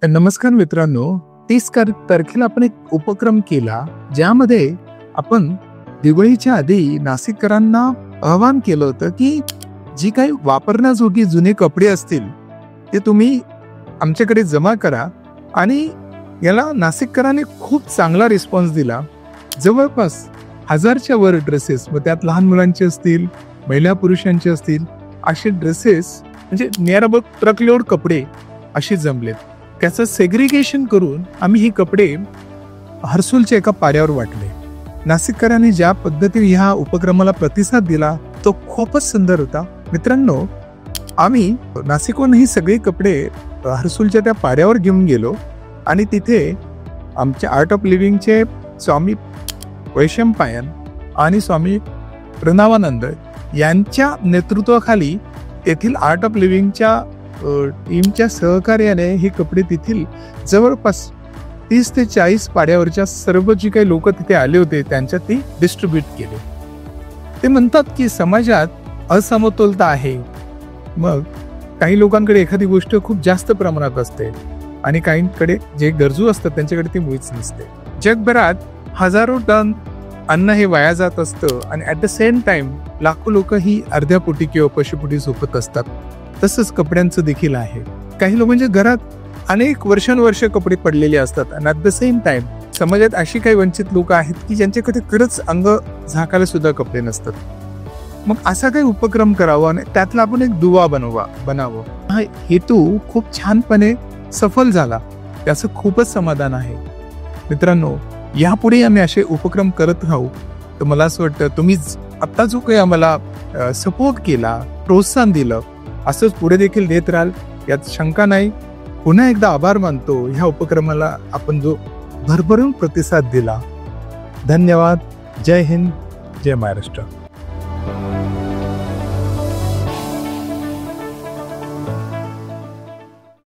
नमस्कार मित्रांनो, 30 तारखेला आपण एक उपक्रम केला ज्यामध्ये आपण दिवाळीच्या आधी नाशिककरांना आवाहन केलं होतं की जी काही वापरण्याजोगी जुने कपडे असतील ते तुम्ही आमच्याकडे जमा करा. आणि याला नाशिककरांनी खूप चांगला रिस्पॉन्स दिला. जवळपास 1000च्या वर ड्रेसेस, व त्यात लहान मुलांचे असतील, महिला पुरुषांचे असतील, असे ड्रेसेस म्हणजे नियर अबाउट ट्रकलोड कपडे असे जमलेत. त्याचं सेग्रिगेशन करून आम्ही ही कपडे हर्सुलच्या एका पाड्यावर वाटले. नाशिककरांनी ज्या पद्धतीने ह्या उपक्रमाला प्रतिसाद दिला तो खूपच सुंदर होता. मित्रांनो, आम्ही नाशिकहून ही सगळी कपडे हर्सुलच्या त्या पाड्यावर घेऊन गेलो आणि तिथे आमचे आर्ट ऑफ लिव्हिंगचे स्वामी वैशंपायन आणि स्वामी प्रणवानंद यांच्या नेतृत्वाखाली तेथील आर्ट ऑफ लिव्हिंगच्या टीमच्या सहकार्याने हे कपडे तेथील जवळपास 30 ते 40 पाड्यावरच्या सर्व जी काही लोक तिथे आले होते त्यांच्यात ते डिस्ट्रीब्यूट केले. ते म्हणतात की समाजात असमतोलता आहे. मग काही लोकांकडे एखादी गोष्ट खूप जास्त प्रमाणात असते आणि काहींकडे जे गरजू असतात त्यांच्याकडे ती मुळीच नसते. जगभरात हजारो टन अन्न हे वाया जात असतं आणि ॲट द सेम टाइम लाखो लोक ही अर्ध्या पोटी किंवा पशुपोटी झोपत असतात. तसंच कपड्यांचं देखील आहे. काही लोकांच्या घरात अनेक वर्षानुवर्ष कपडे पडलेले असतात आणि ॲट द सेम टाइम समाजात अशी काही वंचित लोक आहेत की ज्यांच्याकडे खरंच अंग झाकायला सुद्धा कपडे नसतात. मग असा काही उपक्रम करावा आणि त्यातला आपण एक दुवा बनावं. हा हेतू खूप छानपणे सफल झाला, त्याचं खूपच समाधान आहे. मित्रांनो, यापुढे आम्ही असे उपक्रम करत राहू. तर मला असं वाटतं तुम्ही आता जो काही आम्हाला सपोर्ट केला, प्रोत्साहन दिलं, असंच पुढे देखील देत राहाल यात शंका नाही. पुन्हा एकदा आभार मानतो ह्या उपक्रमाला आपण जो भरभरून प्रतिसाद दिला. धन्यवाद. जय हिंद, जय महाराष्ट्र.